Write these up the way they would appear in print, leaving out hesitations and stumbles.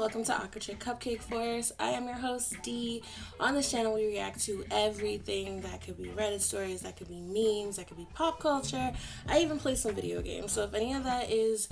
welcome to Aqua Chick Cupcake Force. I am your host, Dee. On this channel, we react to everything that could be Reddit stories, that could be memes, that could be pop culture. I even play some video games, so if any of that is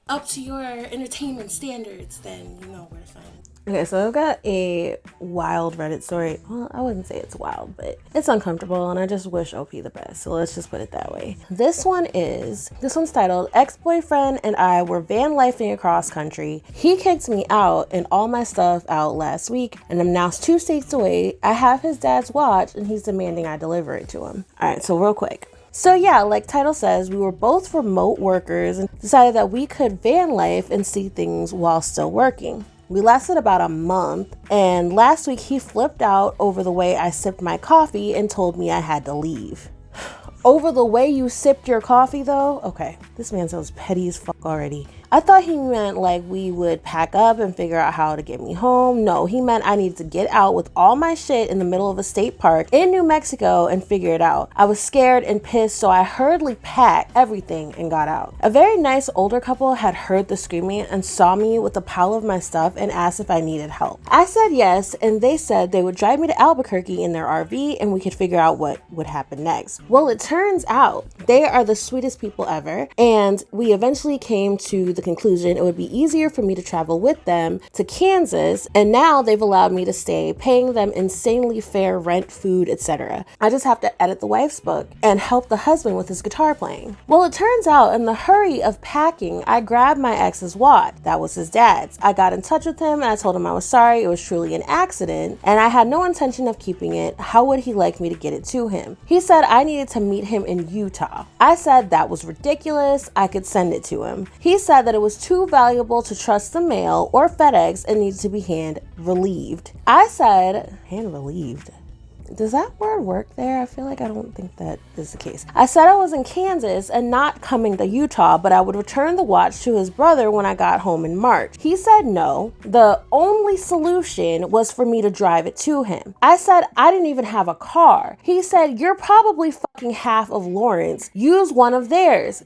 up to your entertainment standards, then you know where to find it. Okay, so I've got a wild Reddit story. Well, I wouldn't say it's wild, but it's uncomfortable, and I just wish OP the best. So let's just put it that way. This one's titled, Ex-boyfriend and I were van lifing across country. He kicked me out and all my stuff out last week, and I'm now 2 states away. I have his dad's watch, and he's demanding I deliver it to him. All right, so real quick. So yeah, like title says, we were both remote workers and decided that we could van life and see things while still working. We lasted about a month, and last week he flipped out over the way I sipped my coffee and told me I had to leave. Over the way you sipped your coffee though? Okay, this man sounds petty as fuck already. I thought he meant like we would pack up and figure out how to get me home. No, he meant I needed to get out with all my shit in the middle of a state park in New Mexico and figure it out. I was scared and pissed, so I hurriedly packed everything and got out. A very nice older couple had heard the screaming and saw me with a pile of my stuff and asked if I needed help. I said yes, and they said they would drive me to Albuquerque in their RV and we could figure out what would happen next. Well, it turns out they are the sweetest people ever, and we eventually came to the conclusion it would be easier for me to travel with them to Kansas, and now they've allowed me to stay, paying them insanely fair rent, food, etc. I just have to edit the wife's book and help the husband with his guitar playing. Well, it turns out in the hurry of packing, I grabbed my ex's watch. That was his dad's. I got in touch with him and I told him I was sorry, it was truly an accident, and I had no intention of keeping it. How would he like me to get it to him? He said I needed to meet him in Utah. I said that was ridiculous, I could send it to him. He said that it was too valuable to trust the mail or FedEx and needed to be hand relieved. I said, hand relieved? Does that word work there? I feel like I don't think that is the case. I said I was in Kansas and not coming to Utah, but I would return the watch to his brother when I got home in March. He said no. The only solution was for me to drive it to him. I said I didn't even have a car. He said, you're probably fucking half of Lawrence. Use one of theirs.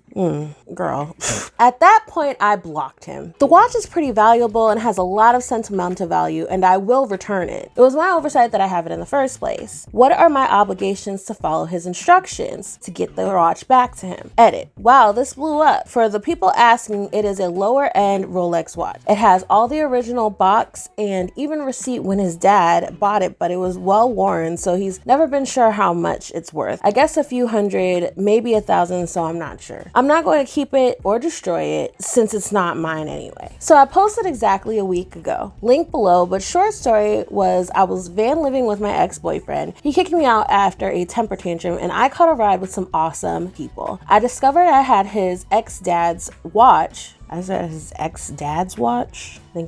Girl. At that point, I blocked him. The watch is pretty valuable and has a lot of sentimental value, and I will return it. It was my oversight that I have it in the first place. What are my obligations to follow his instructions to get the watch back to him? Edit. Wow, this blew up. For the people asking, it is a lower end Rolex watch. It has all the original box and even receipt when his dad bought it, but it was well worn, so he's never been sure how much it's worth. I guess a few hundred, maybe 1,000, so I'm not sure. I'm not going to keep it or destroy it since it's not mine anyway. So I posted exactly a week ago. Link below, but short story was I was van living with my ex-boyfriend. He kicked me out after a temper tantrum and I caught a ride with some awesome people. I discovered I had his ex-dad's watch. I said his ex-dad's watch? I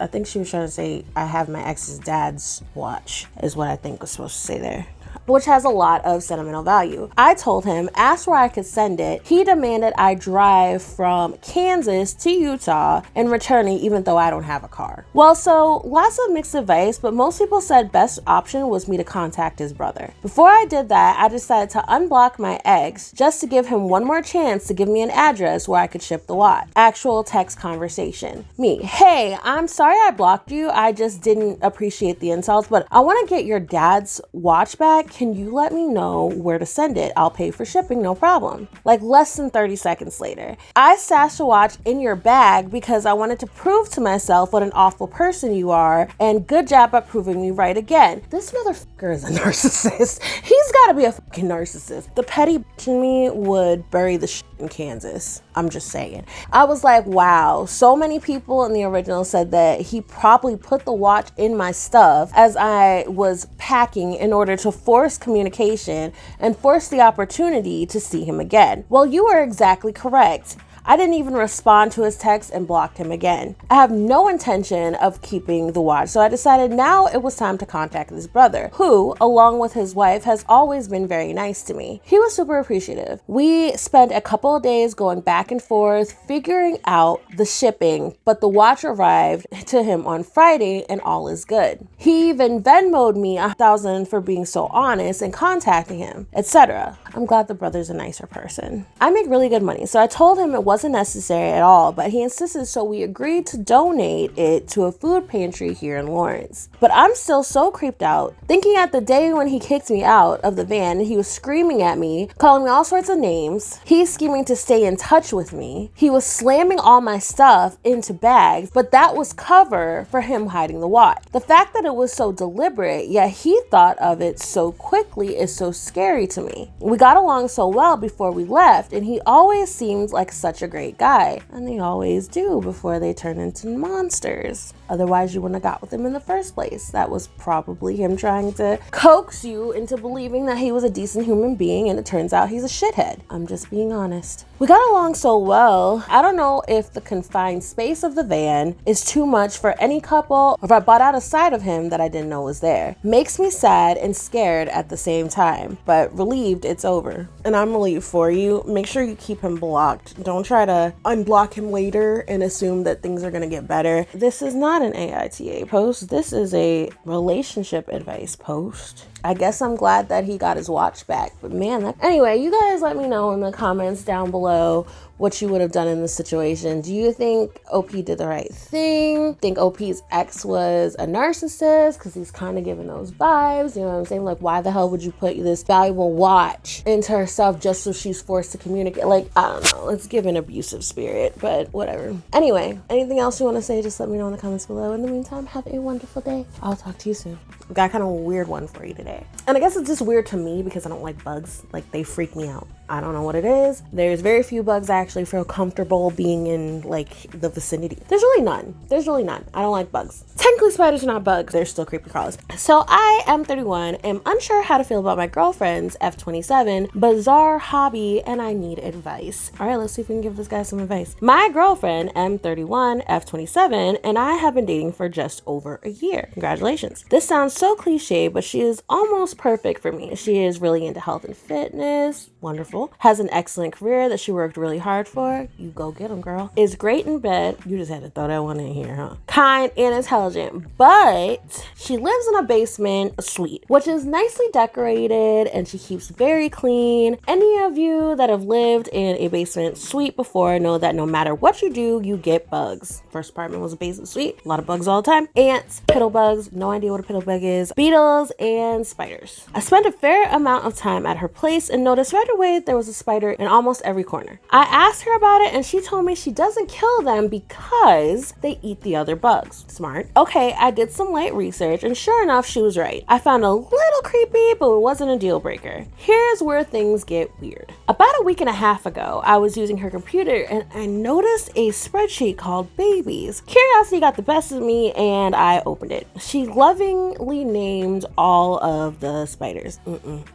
think she was trying to say I have my ex's dad's watch is what I think was supposed to say there, which has a lot of sentimental value. I told him, asked where I could send it. He demanded I drive from Kansas to Utah and return it even though I don't have a car. Well, so lots of mixed advice, but most people said best option was me to contact his brother. Before I did that, I decided to unblock my ex just to give him one more chance to give me an address where I could ship the watch. Actual text conversation. Me, hey, I'm sorry I blocked you. I just didn't appreciate the insults, but I want to get your dad's watch back. Can you let me know where to send it? I'll pay for shipping, no problem. Like less than 30 seconds later. I stashed a watch in your bag because I wanted to prove to myself what an awful person you are, and good job at proving me right again. This motherfucker is a narcissist. He's gotta be a fucking narcissist. The petty bitch in me would bury the shit in Kansas. I'm just saying. I was like, wow, so many people in the original said that he probably put the watch in my stuff as I was packing in order to force communication and force the opportunity to see him again. Well, you were exactly correct. I didn't even respond to his text and blocked him again. I have no intention of keeping the watch, so I decided now it was time to contact his brother, who, along with his wife, has always been very nice to me. He was super appreciative. We spent a couple of days going back and forth, figuring out the shipping, but the watch arrived to him on Friday and all is good. He even Venmo'd me 1,000 for being so honest and contacting him, etc. I'm glad the brother's a nicer person. I make really good money, so I told him it wasn't wasn't necessary at all, but he insisted, so we agreed to donate it to a food pantry here in Lawrence. But I'm still so creeped out, thinking at the day when he kicked me out of the van and he was screaming at me, calling me all sorts of names. He's scheming to stay in touch with me. He was slamming all my stuff into bags, but that was cover for him hiding the watch. The fact that it was so deliberate, yet he thought of it so quickly, is so scary to me. We got along so well before we left, and he always seemed like such a great guy. And they always do before they turn into monsters. Otherwise, you wouldn't have got with him in the first place. That was probably him trying to coax you into believing that he was a decent human being, and it turns out he's a shithead. I'm just being honest. We got along so well. I don't know if the confined space of the van is too much for any couple, or if I bought out a side of him that I didn't know was there. Makes me sad and scared at the same time, but relieved it's over. And I'm relieved for you. Make sure you keep him blocked. Don't try to unblock him later and assume that things are gonna get better. This is not an AITA post. This is a relationship advice post. I guess I'm glad that he got his watch back, but man, anyway, you guys let me know in the comments down below what you would have done in this situation. Do you think OP did the right thing? Think OP's ex was a narcissist because he's kind of giving those vibes? You know what I'm saying? Like, why the hell would you put this valuable watch into herself just so she's forced to communicate? Like, I don't know. Let's give an abusive spirit, but whatever. Anyway, anything else you want to say, just let me know in the comments below. In the meantime, have a wonderful day. I'll talk to you soon. I've got kind of a weird one for you today. And I guess it's just weird to me because I don't like bugs. Like, they freak me out. I don't know what it is. There's very few bugs I actually feel comfortable being in, like, the vicinity. There's really none. I don't like bugs. Technically, spiders are not bugs. They're still creepy crawlers. So I am 31, am unsure how to feel about my girlfriend's F27 bizarre hobby, and I need advice. All right, let's see if we can give this guy some advice. My girlfriend, M31, F27, and I have been dating for just over a year. Congratulations. This sounds so cliche, but she is almost perfect for me. She is really into health and fitness. Wonderful. Has an excellent career that she worked really hard for. You go get them, girl. Is great in bed. You just had to throw that one in here, huh? Kind and intelligent, but she lives in a basement suite, which is nicely decorated, and she keeps very clean. Any of you that have lived in a basement suite before know that no matter what you do, you get bugs. First apartment was a basement suite. A lot of bugs all the time. Ants, piddle bugs, no idea what a piddle bug is, beetles, and spiders. I spent a fair amount of time at her place and noticed right away there was a spider in almost every corner. I asked her about it and she told me she doesn't kill them because they eat the other bugs. Smart. Okay, I did some light research and sure enough, she was right. I found a little creepy, but it wasn't a deal breaker. Here's where things get weird. About a week and a half ago, I was using her computer and I noticed a spreadsheet called babies. Curiosity got the best of me and I opened it. She lovingly named all of the spiders.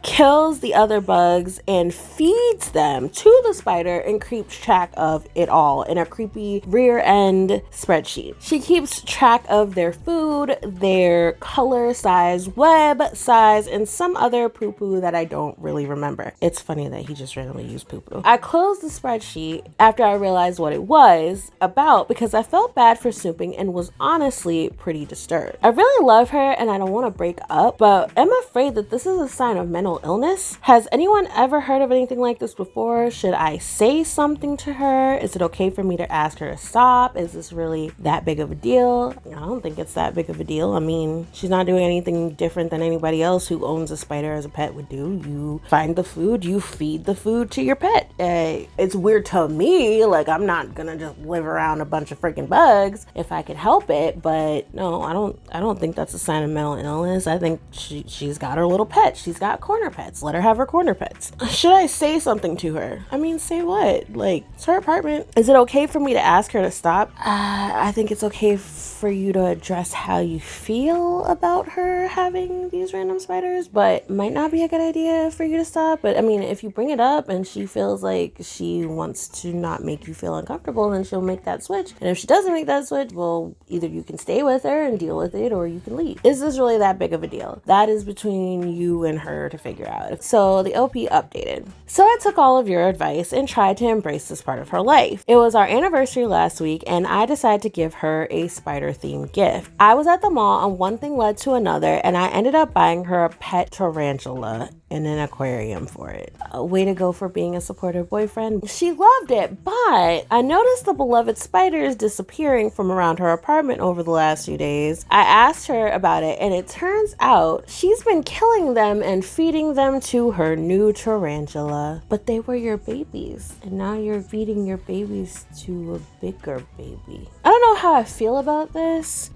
Kills the other bugs and feeds them to the spider and keeps track of it all in a creepy rear end spreadsheet. She keeps track of their food, their color, size, web size, and some other poo-poo that I don't really remember. It's funny that he just randomly used poo-poo. I closed the spreadsheet after I realized what it was about because I felt bad for snooping and was honestly pretty disturbed. I really love her and I don't want to break up, but I'm afraid that this is a sign of mental illness. Has anyone ever heard of anything like this before? Should I say something to her? Is it okay for me to ask her to stop? Is this really that big of a deal? I don't think it's that big of a deal. I mean, she's not doing anything different than anybody else who owns a spider as a pet would do. You find the food, you feed the food to your pet. It's weird to me. Like, I'm not gonna just live around a bunch of freaking bugs if I could help it, but no, I don't think that's a sign of mental illness. I think she's got her little pet. She's got corner pets. Let her have her corner pets. Should I say something to her? I mean, say what? Like, it's her apartment. Is it okay for me to ask her to stop? I think it's okay for you to address how you feel about her having these random spiders, but might not be a good idea for you to stop. But I mean, if you bring it up and she feels like she wants to not make you feel uncomfortable, then she'll make that switch. And if she doesn't make that switch, well, either you can stay with her and deal with it or you can leave. Is this really that big of a deal? That is between you and her to figure out. So the OP updated. So I took all of your advice and tried to embrace this part of her life. It was our anniversary last week and I decided to give her a spider themed gift. I was at the mall and one thing led to another and I ended up buying her a pet tarantula and an aquarium for it. A way to go for being a supportive boyfriend. She loved it, but I noticed the beloved spider is disappearing from around her apartment over the last few days. I asked her about it and it turns out she's been killing them and feeding them to her new tarantula. But they were your babies and now you're feeding your babies to a bigger baby. I don't know how I feel about this.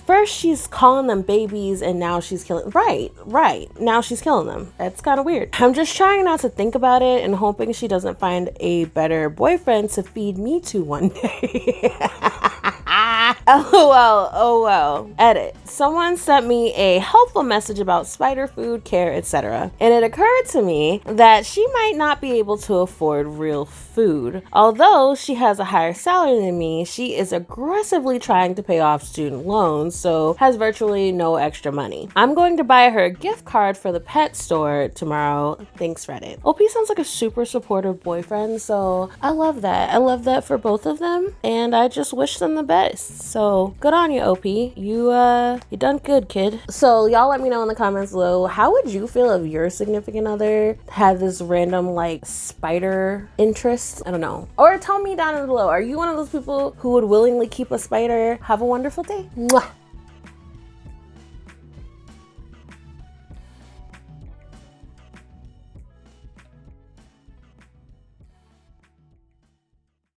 First she's calling them babies and now she's killing, right. Now she's killing them. That's kind of weird. I'm just trying not to think about it and hoping she doesn't find a better boyfriend to feed me to one day. LOL, oh well. Edit. Someone sent me a helpful message about spider food, care, etc. And it occurred to me that she might not be able to afford real food. Although she has a higher salary than me, she is aggressively trying to pay off student loans, so has virtually no extra money. I'm going to buy her a gift card for the pet store tomorrow. Thanks, Reddit. OP sounds like a super supportive boyfriend, so I love that. I love that for both of them, and I just wish them the best. So good on you, OP. You done good, kid. So y'all let me know in the comments below, how would you feel if your significant other had this random like spider interest? I don't know. Or tell me down below, are you one of those people who would willingly keep a spider? Have a wonderful day. Mwah.